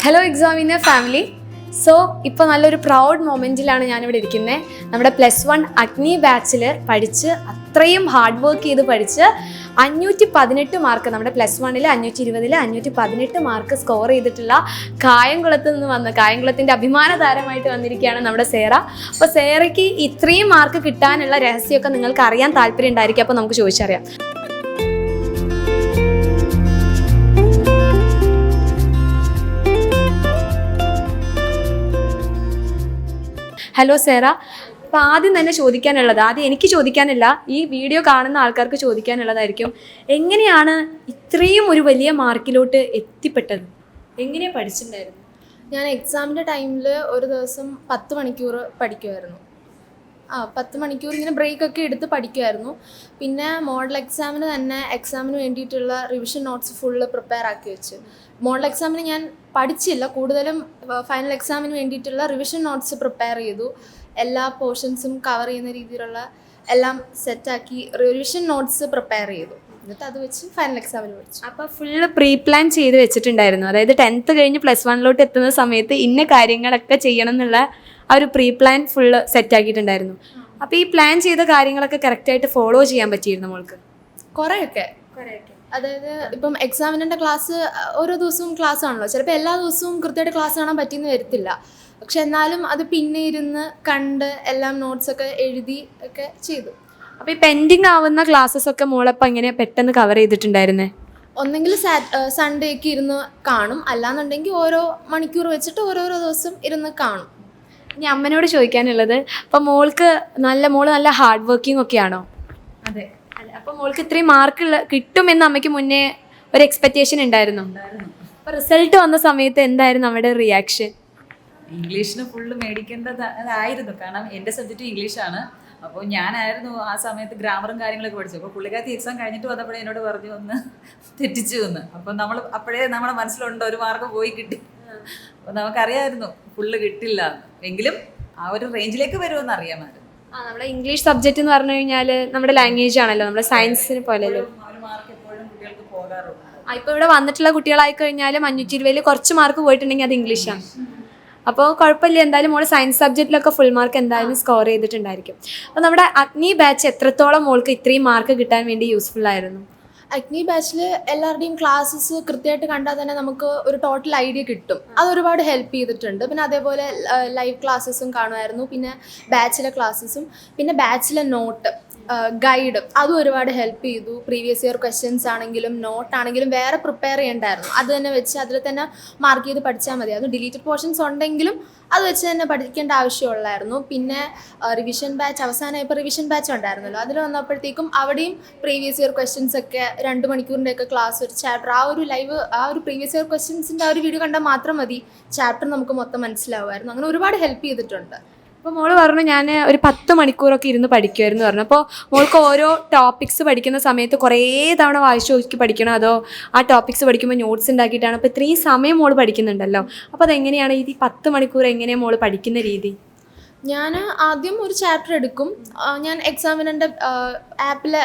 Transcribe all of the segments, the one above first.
Hello examiner family. So ഇപ്പോൾ നല്ലൊരു proud മൊമെൻറ്റിലാണ് ഞാനിവിടെ ഇരിക്കുന്നത്. നമ്മുടെ +1 അഗ്നി ബാച്ചിൽ പഠിച്ച് അത്രയും ഹാർഡ് വർക്ക് ചെയ്ത് പഠിച്ച് 518 മാർക്ക്, നമ്മുടെ +1-ൽ 520-ൽ 518 മാർക്ക് സ്കോർ ചെയ്തിട്ടുള്ള കായംകുളത്ത് നിന്ന് വന്ന കായംകുളത്തിൻ്റെ അഭിമാന താരമായിട്ട് വന്നിരിക്കുകയാണ് നമ്മുടെ സേറ. അപ്പോൾ സേറയ്ക്ക് ഇത്രയും മാർക്ക് കിട്ടാനുള്ള രഹസ്യമൊക്കെ നിങ്ങൾക്ക് അറിയാൻ താല്പര്യം ഉണ്ടായിരിക്കും. അപ്പോൾ നമുക്ക് ചോദിച്ചറിയാം. ഹലോ സേറ, അപ്പോൾ ആദ്യം തന്നെ ചോദിക്കാനുള്ളത്, ആദ്യം എനിക്ക് ചോദിക്കാനില്ല, ഈ വീഡിയോ കാണുന്ന ആൾക്കാർക്ക് ചോദിക്കാനുള്ളതായിരിക്കും, എങ്ങനെയാണ് ഇത്രയും ഒരു വലിയ മാർക്കിലോട്ട് എത്തിപ്പെട്ടത്? എങ്ങനെയാണ് പഠിച്ചിട്ടുണ്ടായിരുന്നു? ഞാൻ എക്സാമിൻ്റെ ടൈമിൽ ഒരു ദിവസം 10 മണിക്കൂർ പഠിക്കുമായിരുന്നു. 10 മണിക്കൂർ ഇങ്ങനെ ബ്രേക്കൊക്കെ എടുത്ത് പഠിക്കുമായിരുന്നു. പിന്നെ മോഡൽ എക്സാമിന് തന്നെ എക്സാമിന് വേണ്ടിയിട്ടുള്ള റിവിഷൻ നോട്ട്സ് ഫുള്ള് പ്രിപ്പയർ ആക്കി വെച്ച്. മോഡൽ എക്സാമിന് ഞാൻ പഠിച്ചില്ല, കൂടുതലും ഫൈനൽ എക്സാമിന് വേണ്ടിയിട്ടുള്ള റിവിഷൻ നോട്ട്സ് പ്രിപ്പയർ ചെയ്തു. എല്ലാ പോർഷൻസും കവർ ചെയ്യുന്ന രീതിയിലുള്ള എല്ലാം സെറ്റാക്കി റിവിഷൻ നോട്ട്സ് പ്രിപ്പയർ ചെയ്തു. എന്നിട്ട് അത് വെച്ച് ഫൈനൽ എക്സാമിന് പഠിച്ചു. അപ്പോൾ ഫുള്ള് പ്രീ പ്ലാൻ ചെയ്ത് വെച്ചിട്ടുണ്ടായിരുന്നു, അതായത് 10th കഴിഞ്ഞ് +1-ലോട്ട് എത്തുന്ന സമയത്ത് ഇന്ന കാര്യങ്ങളൊക്കെ ചെയ്യണം എന്നുള്ള ആ ഒരു പ്രീ പ്ലാൻ ഫുള്ള് സെറ്റാക്കിയിട്ടുണ്ടായിരുന്നു. അപ്പോൾ ഈ പ്ലാൻ ചെയ്ത കാര്യങ്ങളൊക്കെ കറക്റ്റായിട്ട് ഫോളോ ചെയ്യാൻ പറ്റിയിരുന്നു മോൾക്ക്? കുറേയൊക്കെ. അതായത് ഇപ്പം എക്സാമിൻ്റെ ക്ലാസ് ഓരോ ദിവസവും ക്ലാസ് ആണല്ലോ, ചിലപ്പോൾ എല്ലാ ദിവസവും കൃത്യമായിട്ട് ക്ലാസ് കാണാൻ പറ്റിയെന്ന് വരത്തില്ല. പക്ഷെ എന്നാലും അത് പിന്നെ ഇരുന്ന് കണ്ട് എല്ലാം നോട്ട്സൊക്കെ എഴുതി ഒക്കെ ചെയ്തു. അപ്പോൾ ഈ പെൻഡിങ് ആവുന്ന ക്ലാസ്സസ് ഒക്കെ മോളപ്പം എങ്ങനെ പെട്ടെന്ന് കവർ ചെയ്തിട്ടുണ്ടായിരുന്നേ? ഒന്നെങ്കിൽ സൺഡേക്ക് ഇരുന്ന് കാണും, അല്ലാന്നുണ്ടെങ്കിൽ ഓരോ മണിക്കൂർ വെച്ചിട്ട് ഓരോരോ ദിവസം ഇരുന്ന് കാണും. ഇനി അമ്മനോട് ചോദിക്കാനുള്ളത്, അപ്പോൾ മോള് നല്ല ഹാർഡ് വർക്കിംഗ് ഒക്കെയാണോ? അതെ. അപ്പോൾ മോൾക്ക് ഇത്രയും മാർക്ക് കിട്ടുമെന്ന് അമ്മയ്ക്ക് മുന്നേ ഒരു എക്സ്പെക്റ്റേഷൻ ഉണ്ടായിരുന്നു. അപ്പോൾ റിസൾട്ട് വന്ന സമയത്ത് എന്തായിരുന്നു നമ്മുടെ റിയാക്ഷൻ? ഇംഗ്ലീഷിന് ഫുള്ള് മേടിക്കേണ്ടതായിരുന്നു, കാരണം എൻ്റെ സബ്ജക്റ്റ് ഇംഗ്ലീഷാണ്. അപ്പോൾ ഞാനായിരുന്നു ആ സമയത്ത് ഗ്രാമറും കാര്യങ്ങളൊക്കെ പഠിച്ചു. അപ്പോൾ പുള്ളിക്കാരത്തി എക്സാം കഴിഞ്ഞിട്ട് വന്നപ്പോഴേ എന്നോട് പറഞ്ഞു ഒന്ന് തെറ്റിച്ചു എന്ന്. അപ്പോൾ അപ്പോഴേ നമ്മുടെ മനസ്സിലുണ്ട് ഒരു മാർക്ക് പോയി കിട്ടി. അപ്പോൾ നമുക്കറിയാമായിരുന്നു ഫുള്ള് കിട്ടില്ല, എങ്കിലും ആ ഒരു റേഞ്ചിലേക്ക് വരുമെന്ന് അറിയാമായിരുന്നു. നമ്മുടെ ഇംഗ്ലീഷ് സബ്ജക്റ്റ് എന്ന് പറഞ്ഞു കഴിഞ്ഞാൽ നമ്മുടെ ലാംഗ്വേജ് ആണല്ലോ, നമ്മുടെ സയൻസിന് പോലെയല്ലോ. ഒരു മാർക്ക് എപ്പോഴും കുട്ടികൾക്ക് പോകാറുണ്ട്. ഇപ്പോൾ ഇവിടെ വന്നിട്ടുള്ള കുട്ടികളായി കഴിഞ്ഞാലും 520-ൽ കുറച്ച് മാർക്ക് പോയിട്ടുണ്ടെങ്കിൽ അത് ഇംഗ്ലീഷാണ്. അപ്പോൾ കുഴപ്പമില്ല, എന്തായാലും മോൾ സയൻസ് സബ്ജക്റ്റിലൊക്കെ ഫുൾ മാർക്ക് എന്തായാലും സ്കോർ ചെയ്തിട്ടുണ്ടായിരിക്കും. അപ്പോൾ നമ്മുടെ അഗ്നി ബാച്ച് എത്രത്തോളം മോൾക്ക് ഇത്രയും മാർക്ക് കിട്ടാൻ വേണ്ടി യൂസ്ഫുൾ ആയിരുന്നു? അഗ്നി ബാച്ചിൽ എല്ലാവരുടെയും ക്ലാസ്സസ് കൃത്യമായിട്ട് കണ്ടാൽ തന്നെ നമുക്ക് ഒരു ടോട്ടൽ ഐഡിയ കിട്ടും. അത് ഒരുപാട് ഹെൽപ്പ് ചെയ്തിട്ടുണ്ട്. പിന്നെ അതേപോലെ ലൈവ് ക്ലാസ്സസും കാണുമായിരുന്നു, പിന്നെ ബാച്ചിലെ ക്ലാസ്സസും, പിന്നെ ബാച്ചിലെ നോട്ട് ഗൈഡ് അതും ഒരുപാട് ഹെൽപ്പ് ചെയ്തു. പ്രീവിയസ് ഇയർ ക്വസ്റ്റ്യൻസ് ആണെങ്കിലും നോട്ടാണെങ്കിലും വേറെ പ്രിപ്പയർ ചെയ്യണ്ടായിരുന്നു, അത് തന്നെ വെച്ച് അതിൽ തന്നെ മാർക്ക് ചെയ്ത് പഠിച്ചാൽ മതി. അത് ഡിലീറ്റഡ് പോർഷൻസ് ഉണ്ടെങ്കിലും അത് വെച്ച് തന്നെ പഠിക്കേണ്ട ആവശ്യമുള്ളായിരുന്നു. പിന്നെ റിവിഷൻ ബാച്ച് അവസാനമായപ്പോൾ റിവിഷൻ ബാച്ച് ഉണ്ടായിരുന്നല്ലോ, അതിൽ വന്നപ്പോഴത്തേക്കും അവിടെയും പ്രീവിയസ് ഇയർ ക്വസ്റ്റ്യൻസ് ഒക്കെ 2 മണിക്കൂറിൻ്റെയൊക്കെ ക്ലാസ്, ഒരു ചാപ്റ്റർ, ആ ഒരു പ്രീവിയസ് ഇയർ ക്വസ്റ്റ്യൻസിൻ്റെ ആ ഒരു വീഡിയോ കണ്ടാൽ മാത്രം മതി ചാപ്റ്റർ നമുക്ക് മൊത്തം മനസ്സിലാവുമായിരുന്നു. അങ്ങനെ ഒരുപാട് ഹെൽപ്പ് ചെയ്തിട്ടുണ്ട്. അപ്പോൾ മോള് പറഞ്ഞു ഞാൻ ഒരു 10 മണിക്കൂറൊക്കെ ഇരുന്ന് പഠിക്കുമായിരുന്നു പറഞ്ഞു. അപ്പോൾ മോൾക്ക് ഓരോ ടോപ്പിക്സ് പഠിക്കുന്ന സമയത്ത് കുറേ തവണ വായിച്ചു നോക്കി പഠിക്കണോ, അതോ ആ ടോപ്പിക്സ് പഠിക്കുമ്പോൾ നോട്ട്സ് ഉണ്ടാക്കിയിട്ടാണ്? അപ്പോൾ ഇത്രയും സമയം മോള് പഠിക്കുന്നുണ്ടല്ലോ, അപ്പോൾ അതെങ്ങനെയാണ് ഈ 10 മണിക്കൂർ എങ്ങനെയാണ് മോള് പഠിക്കുന്ന രീതി? ഞാൻ ആദ്യം ഒരു ചാപ്റ്റർ എടുക്കും. ഞാൻ എക്സാമിനൻ്റെ ആപ്പിലെ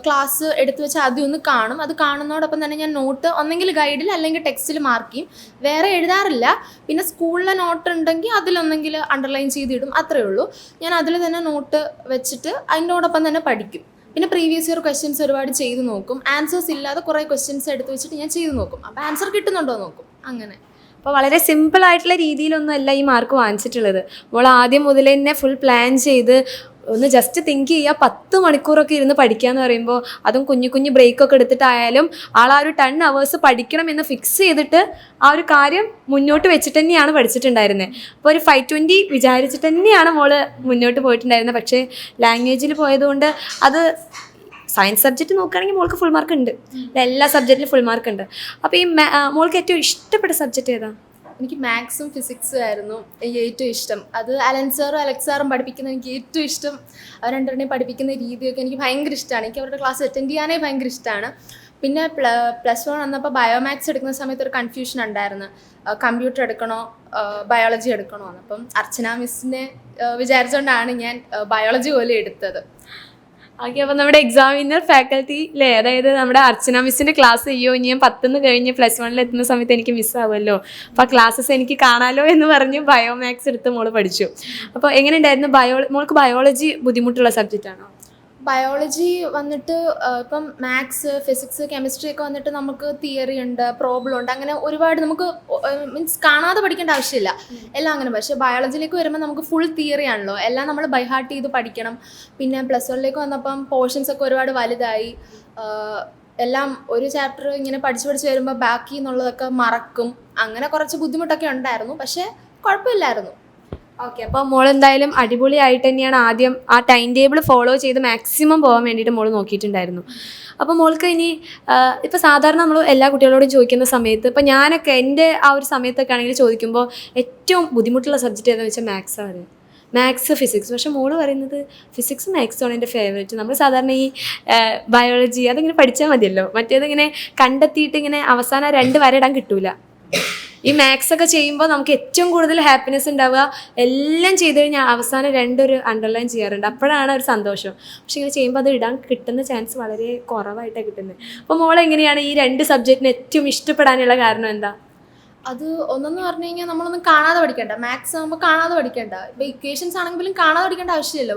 ക്ലാസ് എടുത്തു വെച്ച് ആദ്യം ഒന്ന് കാണും. അത് കാണുന്നതോടൊപ്പം തന്നെ ഞാൻ നോട്ട് ഒന്നെങ്കിൽ ഗൈഡിൽ അല്ലെങ്കിൽ ടെക്സ്റ്റിൽ മാർക്ക് ചെയ്യും. വേറെ എഴുതാറില്ല. പിന്നെ സ്കൂളിലെ നോട്ട് ഉണ്ടെങ്കിൽ അതിലൊന്നെങ്കിൽ അണ്ടർലൈൻ ചെയ്തിടും, അത്രയേ ഉള്ളൂ. ഞാൻ അതിൽ തന്നെ നോട്ട് വെച്ചിട്ട് അതിനോടൊപ്പം തന്നെ പഠിക്കും. പിന്നെ പ്രീവിയസ് ഇയർ ക്വസ്റ്റ്യൻസ് ഒരുപാട് ചെയ്ത് നോക്കും. ആൻസേഴ്സ് ഇല്ലാതെ കുറേ ക്വസ്റ്റ്യൻസ് എടുത്ത് വെച്ചിട്ട് ഞാൻ ചെയ്ത് നോക്കും. അപ്പോൾ ആൻസർ കിട്ടുന്നുണ്ടോ നോക്കും. അങ്ങനെ. അപ്പോൾ വളരെ സിമ്പിളായിട്ടുള്ള രീതിയിലൊന്നും അല്ല ഈ മാർക്ക് വാങ്ങിച്ചിട്ടുള്ളത്. മോൾ ആദ്യം മുതൽ തന്നെ ഫുൾ പ്ലാൻ ചെയ്ത് ഒന്ന് ജസ്റ്റ് തിങ്ക് ചെയ്യുക, 10 മണിക്കൂറൊക്കെ ഇരുന്ന് പഠിക്കുക എന്ന് പറയുമ്പോൾ, അതും കുഞ്ഞു ബ്രേക്കൊക്കെ എടുത്തിട്ടായാലും ആ ഒരു 10 hours പഠിക്കണം എന്ന് ഫിക്സ് ചെയ്തിട്ട് ആ ഒരു കാര്യം മുന്നോട്ട് വെച്ചിട്ട് തന്നെയാണ് പഠിച്ചിട്ടുണ്ടായിരുന്നത്. അപ്പോൾ ഒരു 520 വിചാരിച്ചിട്ട് തന്നെയാണ് മോള് മുന്നോട്ട് പോയിട്ടുണ്ടായിരുന്നത്. പക്ഷേ ലാംഗ്വേജിൽ പോയതുകൊണ്ട് അത് സയൻസ് സബ്ജക്റ്റ് നോക്കുകയാണെങ്കിൽ മോൾക്ക് ഫുൾ മാർക്ക് ഉണ്ട്, എല്ലാ സബ്ജക്റ്റിലും ഫുൾ മാർക്ക് ഉണ്ട്. അപ്പോൾ ഈ മോൾക്ക് ഏറ്റവും ഇഷ്ടപ്പെട്ട സബ്ജക്റ്റ് ഏതാ? എനിക്ക് മാത്സും ഫിസിക്സും ആയിരുന്നു എനിക്ക് ഏറ്റവും ഇഷ്ടം. അത് അലൻസാറും അലക്സാറും പഠിപ്പിക്കുന്നത് എനിക്ക് ഏറ്റവും ഇഷ്ടം. അവർ രണ്ടുപേരുടെയും പഠിപ്പിക്കുന്ന രീതിയൊക്കെ എനിക്ക് ഭയങ്കര ഇഷ്ടമാണ്. എനിക്ക് അവരുടെ ക്ലാസ് അറ്റൻഡ് ചെയ്യാനേ ഭയങ്കര ഇഷ്ടമാണ്. പിന്നെ +1 വന്നപ്പോൾ ബയോമാത്സ് എടുക്കുന്ന സമയത്ത് ഒരു കൺഫ്യൂഷൻ ഉണ്ടായിരുന്നു, കമ്പ്യൂട്ടർ എടുക്കണോ ബയോളജി എടുക്കണോ എന്ന്. അപ്പം അർച്ചന മിസ്സിനെ വിചാരിച്ചുകൊണ്ടാണ് ഞാൻ ബയോളജി പോലെ എടുത്തത്. ഓക്കെ, അപ്പോൾ നമ്മുടെ എക്സാമിനർ ഫാക്കൽറ്റി അല്ലേ, അതായത് നമ്മുടെ അർച്ചന മിസ്സിൻ്റെ ക്ലാസ് ചെയ്യോ ഇനി ഞാൻ 10 കഴിഞ്ഞ് +1 എത്തുന്ന സമയത്ത് എനിക്ക് മിസ്സാവുമല്ലോ, അപ്പോൾ ആ ക്ലാസ്സസ് എനിക്ക് കാണാമല്ലോ എന്ന് പറഞ്ഞ് ബയോമാക്സ് എടുത്ത് മോള് പഠിച്ചു. അപ്പോൾ എങ്ങനെ ഉണ്ടായിരുന്നു? മോൾക്ക് ബയോളജി ബുദ്ധിമുട്ടുള്ള സബ്ജക്റ്റ് ആണോ? ബയോളജി വന്നിട്ട് ഇപ്പം മാത്സ്, ഫിസിക്സ്, കെമിസ്ട്രി ഒക്കെ വന്നിട്ട് നമുക്ക് തിയറി ഉണ്ട്, പ്രോബ്ലം ഉണ്ട്, അങ്ങനെ ഒരുപാട് നമുക്ക് മീൻസ് കാണാതെ പഠിക്കേണ്ട ആവശ്യമില്ല, എല്ലാം അങ്ങനെ. പക്ഷേ ബയോളജിയിലേക്ക് വരുമ്പോൾ നമുക്ക് ഫുൾ തിയറി ആണല്ലോ, എല്ലാം നമ്മൾ ബൈഹാർട്ട് ചെയ്ത് പഠിക്കണം. പിന്നെ +1 വന്നപ്പം പോർഷൻസ് ഒക്കെ ഒരുപാട് വലുതായി, എല്ലാം ഒരു ചാപ്റ്റർ ഇങ്ങനെ പഠിച്ച് വരുമ്പോൾ ബാക്കി എന്നുള്ളതൊക്കെ മറക്കും, അങ്ങനെ കുറച്ച് ബുദ്ധിമുട്ടൊക്കെ ഉണ്ടായിരുന്നു. പക്ഷേ കുഴപ്പമില്ലായിരുന്നു. ഓക്കെ, അപ്പോൾ മോൾ എന്തായാലും അടിപൊളിയായിട്ട് തന്നെയാണ് ആദ്യം ആ ടൈം ടേബിൾ ഫോളോ ചെയ്ത് മാക്സിമം പോകാൻ വേണ്ടിയിട്ട് മോൾ നോക്കിയിട്ടുണ്ടായിരുന്നു. അപ്പോൾ മോൾക്ക് ഇനി ഇപ്പോൾ സാധാരണ നമ്മൾ എല്ലാ കുട്ടികളോടും ചോദിക്കുന്ന സമയത്ത്, ഇപ്പോൾ ഞാനൊക്കെ എൻ്റെ ആ ഒരു സമയത്തൊക്കെ ആണെങ്കിൽ ചോദിക്കുമ്പോൾ ഏറ്റവും ബുദ്ധിമുട്ടുള്ള സബ്ജക്റ്റ് ഏതാണെന്ന് വെച്ചാൽ മാത്സാണ്, മാത്സ്, ഫിസിക്സ്. പക്ഷേ മോള് പറയുന്നത് ഫിസിക്സും മാത്സുമാണ് എൻ്റെ ഫേവറേറ്റ്. നമ്മൾ സാധാരണ ഈ ബയോളജി അതിങ്ങനെ പഠിച്ചാൽ മതിയല്ലോ, മറ്റേതിങ്ങനെ കണ്ടെത്തിയിട്ട് ഇങ്ങനെ അവസാനം 2 വര ഇടാൻ കിട്ടൂല. ഈ മാത്സ് ഒക്കെ ചെയ്യുമ്പോൾ നമുക്ക് ഏറ്റവും കൂടുതൽ ഹാപ്പിനെസ് ഉണ്ടാവുക, എല്ലാം ചെയ്ത് കഴിഞ്ഞാൽ അവസാനം 2 ഒരു അണ്ടർലൈൻ ചെയ്യാറുണ്ട്, അപ്പോഴാണ് ഒരു സന്തോഷം. പക്ഷെ ഇങ്ങനെ ചെയ്യുമ്പോൾ അത് ഇടാൻ കിട്ടുന്ന ചാൻസ് വളരെ കുറവായിട്ടാണ് കിട്ടുന്നത്. അപ്പോൾ മോൾ എങ്ങനെയാണ് ഈ 2 സബ്ജക്റ്റിന് ഏറ്റവും ഇഷ്ടപ്പെടാനുള്ള കാരണം എന്താ? അത് ഒന്നെന്ന് പറഞ്ഞു കഴിഞ്ഞാൽ നമ്മളൊന്നും കാണാതെ പഠിക്കേണ്ട, മാത്സ് ആകുമ്പോൾ കാണാതെ പഠിക്കേണ്ട. ഇപ്പോൾ ഇക്വേഷൻസ് ആണെങ്കിലും കാണാതെ പഠിക്കേണ്ട ആവശ്യമില്ല.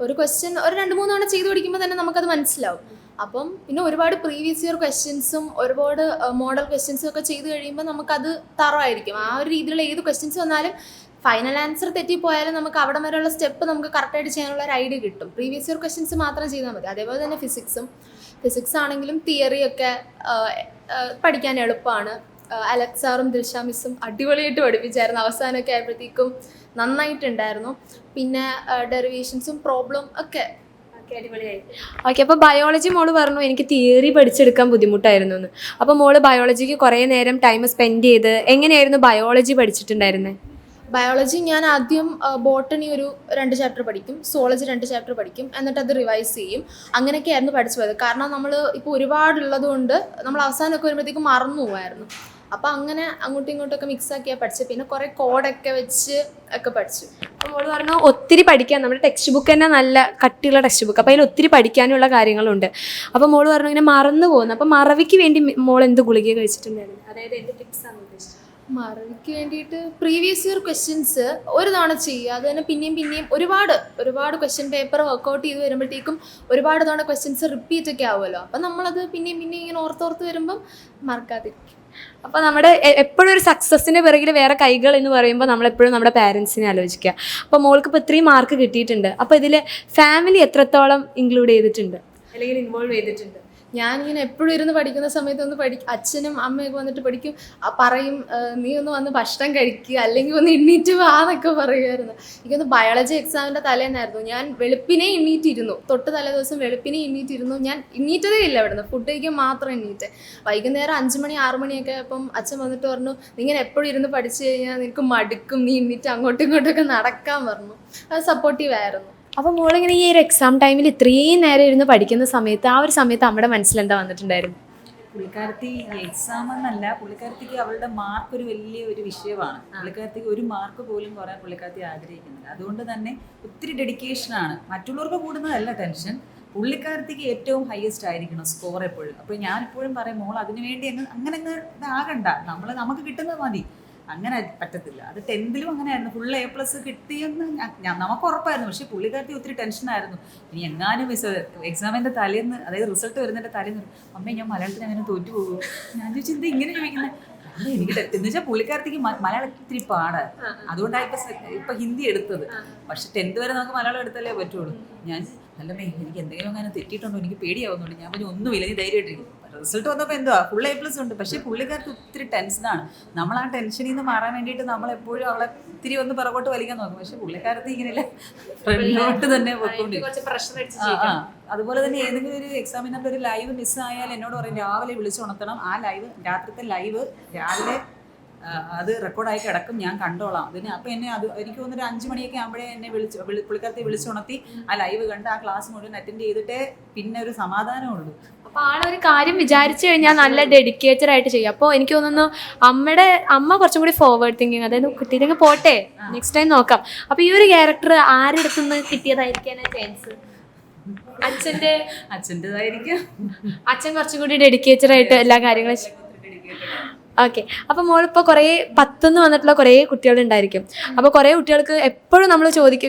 ഒരു ക്വസ്റ്റ്യൻ ഒരു 2-3 തവണ ചെയ്ത് പഠിക്കുമ്പോൾ തന്നെ നമുക്കത് മനസ്സിലാവും. അപ്പം പിന്നെ ഒരുപാട് പ്രീവിയസ് ഇയർ ക്വസ്റ്റ്യൻസും ഒരുപാട് മോഡൽ ക്വസ്റ്റ്യൻസും ഒക്കെ ചെയ്ത് കഴിയുമ്പോൾ നമുക്കത് തറവായിരിക്കും. ആ ഒരു രീതിയിലുള്ള ഏത് ക്വസ്റ്റ്യൻസ് വന്നാലും ഫൈനൽ ആൻസർ തെറ്റിപ്പോയാലും നമുക്ക് അവിടെ വരെയുള്ള സ്റ്റെപ്പ് നമുക്ക് കറക്റ്റായിട്ട് ചെയ്യാനുള്ള ഒരു ഐഡിയ കിട്ടും. പ്രീവിയസ് ഇയർ ക്വസ്റ്റ്യൻസ് മാത്രം ചെയ്താൽ മതി. അതേപോലെ തന്നെ ഫിസിക്സ് ആണെങ്കിലും തിയറിയൊക്കെ പഠിക്കാൻ എളുപ്പമാണ്. അലക്സ് സാറും ദിൽഷ മിസ്സും അടിപൊളിയായിട്ട് പഠിപ്പിച്ചായിരുന്നു. അവസാനമൊക്കെ ആയപ്പോഴത്തേക്കും നന്നായിട്ടുണ്ടായിരുന്നു. പിന്നെ ഡെറിവേഷൻസും പ്രോബ്ലം ഒക്കെ അടിപൊളിയായി. ഓക്കെ, അപ്പോൾ ബയോളജി മോള് പറഞ്ഞു എനിക്ക് തിയറി പഠിച്ചെടുക്കാൻ ബുദ്ധിമുട്ടായിരുന്നു എന്ന്. അപ്പോൾ മോള് ബയോളജിക്ക് കുറേ നേരം ടൈം സ്പെൻഡ് ചെയ്ത് എങ്ങനെയായിരുന്നു ബയോളജി പഠിച്ചിട്ടുണ്ടായിരുന്നത്? ബയോളജി ഞാൻ ആദ്യം ബോട്ടണി ഒരു 2 ചാപ്റ്റർ പഠിക്കും, സുവോളജി 2 ചാപ്റ്റർ പഠിക്കും, എന്നിട്ട് അത് റിവൈസ് ചെയ്യും. അങ്ങനെയൊക്കെയായിരുന്നു പഠിച്ചു പോയത്. കാരണം നമ്മൾ ഇപ്പോൾ ഒരുപാടുള്ളത് കൊണ്ട് നമ്മൾ അവസാനമൊക്കെ വരുമ്പോഴത്തേക്കും മറന്നു പോകുമായിരുന്നു. അപ്പോൾ അങ്ങനെ അങ്ങോട്ടും ഇങ്ങോട്ടൊക്കെ മിക്സാക്കിയാണ് പഠിച്ചത്. പിന്നെ കുറേ കോഡൊക്കെ വെച്ച് ഒക്കെ പഠിച്ചു. അപ്പോൾ മോള് പറഞ്ഞു ഒത്തിരി പഠിക്കാൻ, നമ്മുടെ ടെക്സ്റ്റ് ബുക്ക് തന്നെ നല്ല കട്ടിയുള്ള ടെക്സ്റ്റ് ബുക്ക്, അപ്പോൾ അതിൽ ഒത്തിരി പഠിക്കാനുള്ള കാര്യങ്ങളുണ്ട്. അപ്പോൾ മോള് പറഞ്ഞു ഇങ്ങനെ മറന്നു പോകുന്നു. അപ്പോൾ മറവിക്ക് വേണ്ടി മോൾ എന്ത് ഗുളിക കഴിച്ചിട്ടുണ്ടായിരുന്നു? അതായത് എന്ത് ടിപ്സാണ് ഉദ്ദേശിച്ചത്? മറവിക്ക് വേണ്ടിയിട്ട് പ്രീവിയസ് ഇയർ ക്വസ്റ്റ്യൻസ് ഒരു തവണ ചെയ്യുക, അത് തന്നെ പിന്നെയും ഒരുപാട് ക്വസ്റ്റ്യൻ പേപ്പർ വർക്കൗട്ട് ചെയ്ത് വരുമ്പോഴത്തേക്കും ഒരുപാട് തവണ ക്വസ്റ്റ്യൻസ് റിപ്പീറ്റ് ഒക്കെ ആവുമല്ലോ. അപ്പം നമ്മളത് പിന്നെയും ഇങ്ങനെ ഓർത്തോർത്ത് വരുമ്പം മറക്കാതിരിക്കും. അപ്പോൾ നമ്മുടെ എപ്പോഴും ഒരു സക്സസ്സിൻ്റെ പിറകിൽ വേറെ കൈകൾ എന്ന് പറയുമ്പോൾ നമ്മളെപ്പോഴും നമ്മുടെ പാരൻസിനെ ആലോചിക്കുക. അപ്പോൾ മോൾക്ക് ഇപ്പോൾ 3 മാർക്ക് കിട്ടിയിട്ടുണ്ട്. അപ്പോൾ ഇതിൽ ഫാമിലി എത്രത്തോളം ഇൻക്ലൂഡ് ചെയ്തിട്ടുണ്ട് അല്ലെങ്കിൽ ഇൻവോൾവ് ചെയ്തിട്ടുണ്ട്? ഞാനിങ്ങനെ എപ്പോഴും ഇരുന്ന് പഠിക്കുന്ന സമയത്ത് അച്ഛനും അമ്മയൊക്കെ വന്നിട്ട് പഠിക്കും, പറയും നീ ഒന്ന് വന്ന് ഭക്ഷണം കഴിക്കുക, അല്ലെങ്കിൽ ഒന്ന് എണ്ണീറ്റ് വാന്നൊക്കെ പറയുമായിരുന്നു. എനിക്കൊന്ന് ബയോളജി എക്സാമിൻ്റെ തലേന്നായിരുന്നു. ഞാൻ വെളുപ്പിനെ എണ്ണീറ്റിരുന്നു, തൊട്ട് തലേ ദിവസം വെളുപ്പിനെ എണ്ണീറ്റിരുന്നു. ഞാൻ എണ്ണീറ്റതേ ഇല്ല ഇവിടുന്ന്, ഫുഡ് കഴിക്കാൻ മാത്രം എണ്ണീറ്റ്. വൈകുന്നേരം 5 മണി 6 മണിയൊക്കെ അപ്പം അച്ഛൻ വന്നിട്ട് പറഞ്ഞു നിങ്ങൾ എപ്പോഴും ഇരുന്ന് പഠിച്ചു കഴിഞ്ഞാൽ നിനക്ക് മടുക്കും, നീ എണ്ണീറ്റ് അങ്ങോട്ടും ഇങ്ങോട്ടൊക്കെ നടക്കാൻ പറഞ്ഞു. അത് സപ്പോർട്ടീവായിരുന്നു. അപ്പോൾ മോളിങ്ങനെ ഈ ഒരു എക്സാം ടൈമിൽ ഇത്രയും നേരം ഇരുന്ന് പഠിക്കുന്ന സമയത്ത് ആ ഒരു സമയത്ത് അമ്മയുടെ മനസ്സിലെന്താ വന്നിട്ടുണ്ടായിരുന്നു? പുള്ളിക്കാരത്തി എക്സാം എന്നല്ല, പുള്ളിക്കാരത്തിക്ക് അവളുടെ മാർക്ക് ഒരു വലിയ ഒരു വിഷയമാണ്. പുള്ളിക്കാരത്തിക്ക് ഒരു മാർക്ക് പോലും കുറയാൻ പുള്ളിക്കാരത്തി ആഗ്രഹിക്കുന്നില്ല. അതുകൊണ്ട് തന്നെ ഒത്തിരി ഡെഡിക്കേഷനാണ്. മറ്റുള്ളവർക്ക് കൂടുന്നതല്ല ടെൻഷൻ, പുള്ളിക്കാരത്തിക്ക് ഏറ്റവും ഹയസ്റ്റ് ആയിരിക്കണം സ്കോർ എപ്പോഴും. അപ്പോൾ ഞാൻ എപ്പോഴും പറയും മോൾ അതിനുവേണ്ടി അങ്ങനെ ഇതാകണ്ട, നമുക്ക് കിട്ടുന്നത് മതി. അങ്ങനെ പറ്റത്തില്ല. അത് 10th അങ്ങനെയായിരുന്നു. ഫുൾ A+ കിട്ടിയെന്ന് നമുക്ക് ഉറപ്പായിരുന്നു. പക്ഷേ പുള്ളിക്കാരത്തി ഒത്തിരി ടെൻഷനായിരുന്നു. ഇനി എങ്ങാനും എക്സാമിൻ്റെ തലേന്ന്, അതായത് റിസൾട്ട് വരുന്നതിൻ്റെ തലേന്ന് അമ്മേ ഞാൻ മലയാളത്തിന് അങ്ങനെ തോറ്റു പോകും. ഞാൻ ചോദിച്ചാൽ എന്താ ഇങ്ങനെ ചോദിക്കുന്നത്? എനിക്ക് എന്ന് വെച്ചാൽ പുള്ളിക്കാരത്തേക്ക് മലയാളം ഇത്തിരി പാടാണ്. അതുകൊണ്ടാണ് ഇപ്പം ഹിന്ദി എടുത്തത്. പക്ഷെ 10th വരെ നമുക്ക് മലയാളം എടുത്താലേ പറ്റുള്ളൂ. ഞാൻ അല്ലമ്മേ എനിക്ക് എന്തെങ്കിലും അങ്ങനെ തെറ്റിയിട്ടുണ്ടോ, എനിക്ക് പേടിയാവുന്നുണ്ട്. ഞാൻ പറഞ്ഞു ഒന്നുമില്ല, നീ ധൈര്യമായിട്ടിരിക്കും. റിസൾട്ട് വന്നപ്പോൾ എന്തുവാ ഫുൾ A+ ഉണ്ട്. പക്ഷേ പുള്ളിക്കാർക്ക് ഒത്തിരി ടെൻഷനാണ്. നമ്മൾ ആ ടെൻഷനിൽ നിന്ന് മാറാൻ വേണ്ടിയിട്ട് നമ്മളെപ്പോഴും അവളെ ഇത്തിരി ഒന്ന് പിറകോട്ട് വലിക്കാൻ നോക്കും. പക്ഷെ പുള്ളിക്കാരത്തി ഇങ്ങനെയല്ല, ഫ്രണ്ടിലോട്ട് തന്നെ പോയിക്കൊണ്ടിരിക്കും. അതുപോലെ തന്നെ ഏതെങ്കിലും ഒരു എക്സാമിനറിൻ്റെ ഒരു ലൈവ് മിസ്സായാൽ എന്നോട് പറയും രാവിലെ വിളിച്ചുണർത്തണം. ആ ലൈവ് രാത്രിത്തെ ലൈവ് രാവിലെ അത് റെക്കോർഡായി കിടക്കും, ഞാൻ കണ്ടോളാം അതിന്. അപ്പം എനിക്ക് തോന്നുന്നു 5 മണിയൊക്കെ ആകുമ്പോഴേ എന്നെ പുള്ളിക്കാരത്തെ വിളിച്ചുണർത്തി ആ ലൈവ് കണ്ട് ആ ക്ലാസ് മുഴുവൻ അറ്റൻഡ് ചെയ്തിട്ടേ പിന്നെ ഒരു സമാധാനമുള്ളൂ. അപ്പോൾ ആളൊരു കാര്യം വിചാരിച്ചു കഴിഞ്ഞാൽ നല്ല ഡെഡിക്കേറ്റഡ് ആയിട്ട് ചെയ്യും. അപ്പോൾ എനിക്ക് തോന്നുന്നു അമ്മ കുറച്ചും കൂടി ഫോർവേഡ് തിങ്കിങ്, അതായത് കിട്ടിയില്ലെങ്കിൽ പോട്ടെ നെക്സ്റ്റ് ടൈം നോക്കാം. അപ്പോൾ ഈ ഒരു ക്യാരക്ടർ ആരുടെ അടുത്തുനിന്ന് കിട്ടിയതായിരിക്കാനാ ചാൻസ്? അച്ഛൻ്റെതായിരിക്കും. അച്ഛൻ കുറച്ചും കൂടി ഡെഡിക്കേറ്റഡ് ആയിട്ട് എല്ലാ കാര്യങ്ങളും. ഓക്കെ, അപ്പോൾ മോളിപ്പോൾ കുറേ 10 വന്നിട്ടുള്ള കുറേ കുട്ടികളുണ്ടായിരിക്കും. അപ്പോൾ കുറേ കുട്ടികൾക്ക് എപ്പോഴും നമ്മൾ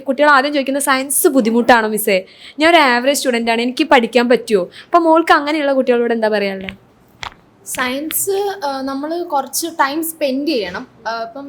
കുട്ടികൾ ആദ്യം ചോദിക്കുന്ന സയൻസ് ബുദ്ധിമുട്ടാണോ മിസ്സേ, ഞാൻ ഒരു ആവറേജ് സ്റ്റുഡൻ്റ് ആണ്, എനിക്ക് പഠിക്കാൻ പറ്റുമോ? അപ്പോൾ മോൾക്ക് അങ്ങനെയുള്ള കുട്ടികളോട് എന്താ പറയാനുള്ളത്? സയൻസ് നമ്മൾ കുറച്ച് ടൈം സ്പെൻഡ് ചെയ്യണം. ഇപ്പം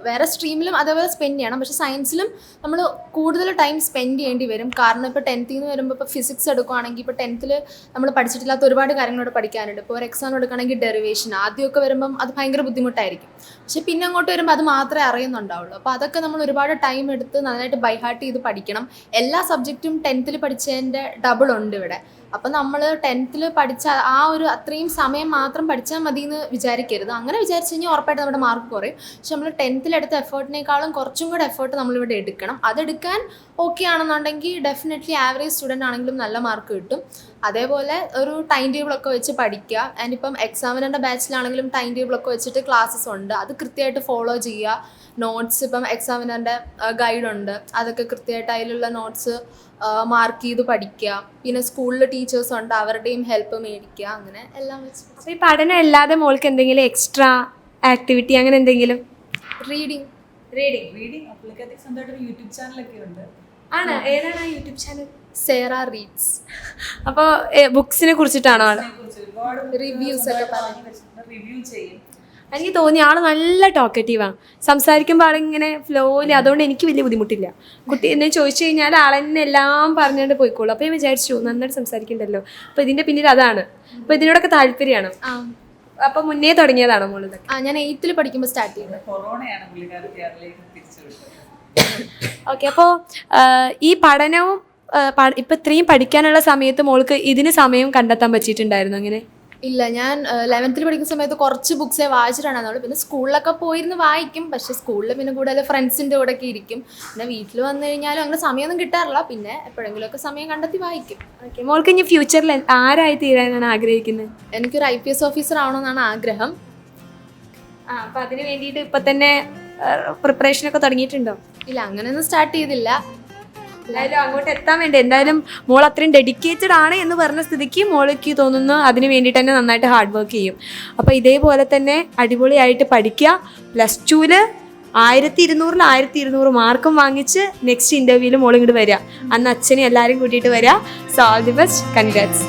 വേറെ സ്ട്രീമിലും അതേപോലെ സ്പെൻഡ് ചെയ്യണം. പക്ഷേ സയൻസിലും നമ്മൾ കൂടുതൽ ടൈം സ്പെൻഡ് ചെയ്യേണ്ടി വരും. കാരണം ഇപ്പോൾ 10th നിന്ന് വരുമ്പോൾ ഇപ്പോൾ ഫിസിക്സ് എടുക്കുകയാണെങ്കിൽ ഇപ്പോൾ 10th നമ്മൾ പഠിച്ചിട്ടില്ലാത്ത ഒരുപാട് കാര്യങ്ങളോട് പഠിക്കാനുണ്ട്. ഇപ്പോൾ ഒരു എക്സാം എടുക്കുകയാണെങ്കിൽ ഡെറിവേഷൻ ആദ്യമൊക്കെ വരുമ്പം അത് ഭയങ്കര ബുദ്ധിമുട്ടായിരിക്കും. പക്ഷേ പിന്നെ അങ്ങോട്ട് വരുമ്പോൾ അത് മാത്രമേ അറിയുന്നുണ്ടാവുള്ളൂ. അപ്പോൾ അതൊക്കെ നമ്മൾ ഒരുപാട് ടൈം എടുത്ത് നന്നായിട്ട് ബൈ ഹാർട്ട് ചെയ്ത് പഠിക്കണം. എല്ലാ സബ്ജക്റ്റും 10th പഠിച്ചതിൻ്റെ ഡബിൾ ഉണ്ട് ഇവിടെ. അപ്പം നമ്മൾ 10th പഠിച്ച ആ ഒരു അത്രയും സമയം മാത്രം പഠിച്ചാൽ മതി എന്ന് വിചാരിക്കരുത്. അങ്ങനെ വിചാരിച്ചു കഴിഞ്ഞാൽ ഉറപ്പായിട്ട് നമ്മുടെ മാർക്ക് കുറയും. പക്ഷെ നമ്മൾ 10th എടുത്ത എഫേർട്ടിനേക്കാളും കുറച്ചും കൂടെ എഫേർട്ട് നമ്മളിവിടെ എടുക്കണം. അതെടുക്കാൻ ഓക്കെ ആണെന്നുണ്ടെങ്കിൽ ഡെഫിനറ്റ്ലി ആവറേജ് സ്റ്റുഡൻ്റ് ആണെങ്കിലും നല്ല മാർക്ക് കിട്ടും. അതേപോലെ ഒരു ടൈം ടേബിളൊക്കെ വെച്ച് പഠിക്കുക. ആൻഡ് ഇപ്പം എക്സാമിനറിൻ്റെ ബാച്ചിലാണെങ്കിലും ടൈം ടേബിളൊക്കെ വെച്ചിട്ട് ക്ലാസ്സസ് ഉണ്ട്, അത് കൃത്യമായിട്ട് ഫോളോ ചെയ്യുക. നോട്ട്സ് ഇപ്പം എക്സാമിനറിൻ്റെ ഗൈഡുണ്ട്, അതൊക്കെ കൃത്യമായിട്ട് അതിലുള്ള നോട്ട്സ് മാർക്ക് ചെയ്ത് പഠിക്കുക. പിന്നെ സ്കൂളിൽ ടീച്ചേഴ്സ് ഉണ്ട്, അവരുടെയും ഹെൽപ്പ് മേടിക്കുക. അങ്ങനെ എല്ലാം വെച്ച്. അപ്പോൾ ഈ പഠനം അല്ലാതെ മോൾക്ക് എന്തെങ്കിലും എക്സ്ട്രാ ആക്ടിവിറ്റി അങ്ങനെ എന്തെങ്കിലും? റീഡിങ് പുള്ളിക്കാരത്തേക്ക് സ്വന്തമായിട്ടൊരു യൂട്യൂബ് ചാനലൊക്കെ ഉണ്ട്. ആണ്, ഏതാണ് ആ യൂട്യൂബ് ചാനൽ? സേറ റീഡ്സ്. അപ്പോൾ ബുക്സിനെ കുറിച്ചിട്ടാണോ ആൾ? റിവ്യൂസ് ഒക്കെ റിവ്യൂ ചെയ്യും. എനിക്ക് തോന്നി ആൾ നല്ല ടോക്കറ്റീവാണ്, സംസാരിക്കുമ്പോൾ ആളിങ്ങനെ ഫ്ലോയിൽ. അതുകൊണ്ട് എനിക്ക് വലിയ ബുദ്ധിമുട്ടില്ല. കുട്ടി എന്നെ ചോദിച്ചു കഴിഞ്ഞാൽ ആളെന്നെ എല്ലാം പറഞ്ഞുകൊണ്ട് പോയിക്കോളൂ. അപ്പോൾ ഞാൻ വിചാരിച്ചു നന്നായിട്ട് സംസാരിക്കണ്ടല്ലോ, അപ്പോൾ ഇതിൻ്റെ പിന്നിൽ അതാണ്. അപ്പോൾ ഇതിനോടൊക്കെ താല്പര്യമാണ്. അപ്പോൾ മുന്നേ തുടങ്ങിയതാണോ മോളിതൊക്കെ? ഞാൻ 8th പഠിക്കുമ്പോൾ സ്റ്റാർട്ട് ചെയ്തത്. കൊറോണയാണ് പുള്ളിക്കാരത്തെ അതിലേക്ക് തിരിച്ചുവിട്ടത്. ഓക്കെ, അപ്പോൾ ഈ പഠനവും ഇപ്പം ഇത്രയും പഠിക്കാനുള്ള സമയത്ത് മോൾക്ക് ഇതിന് സമയം കണ്ടെത്താൻ പറ്റിയിട്ടുണ്ടായിരുന്നു അങ്ങനെ? ഇല്ല, ഞാൻ 11th പഠിക്കുന്ന സമയത്ത് കുറച്ച് ബുക്സേ വായിച്ചിട്ടുണ്ടായിരുന്നുള്ളൂ. പിന്നെ സ്കൂളിലൊക്കെ പോയിരുന്ന് വായിക്കും. പക്ഷേ സ്കൂളിൽ പിന്നെ കൂടുതൽ ഫ്രണ്ട്സിൻ്റെ കൂടെ ഒക്കെ ഇരിക്കും. പിന്നെ വീട്ടിൽ വന്നു കഴിഞ്ഞാലും അങ്ങനെ സമയമൊന്നും കിട്ടാറില്ല. പിന്നെ എപ്പോഴെങ്കിലുമൊക്കെ സമയം കണ്ടെത്തി വായിക്കും. ഓക്കെ, മോൾക്ക് ഇനി ഫ്യൂച്ചറിൽ ആരായി തീരാനാണ് ആഗ്രഹിക്കുന്നത്? എനിക്കൊരു IPS ഓഫീസർ ആവണമെന്നാണ് ആഗ്രഹം. അപ്പോൾ അതിന് വേണ്ടിയിട്ട് ഇപ്പം തന്നെ പ്രിപ്പറേഷനൊക്കെ തുടങ്ങിയിട്ടുണ്ടോ? ഇല്ല, അങ്ങനെയൊന്നും സ്റ്റാർട്ട് ചെയ്തില്ല. എന്തായാലും അങ്ങോട്ട് എത്താൻ വേണ്ടി എന്തായാലും മോൾ അത്രയും ഡെഡിക്കേറ്റഡ് ആണ് എന്ന് പറഞ്ഞ സ്ഥിതിക്ക് മോൾക്ക് തോന്നുന്നു അതിന് വേണ്ടിയിട്ട് തന്നെ നന്നായിട്ട് ഹാർഡ് വർക്ക് ചെയ്യും. അപ്പോൾ ഇതേപോലെ തന്നെ അടിപൊളിയായിട്ട് പഠിക്കുക. +2 1200 1200 മാർക്കും വാങ്ങിച്ച് നെക്സ്റ്റ് ഇൻ്റർവ്യൂവിൽ മോൾ ഇങ്ങോട്ട് വരിക. അന്ന് അച്ഛനെ എല്ലാവരും കൂട്ടിയിട്ട് വരിക. So all the best, congrats.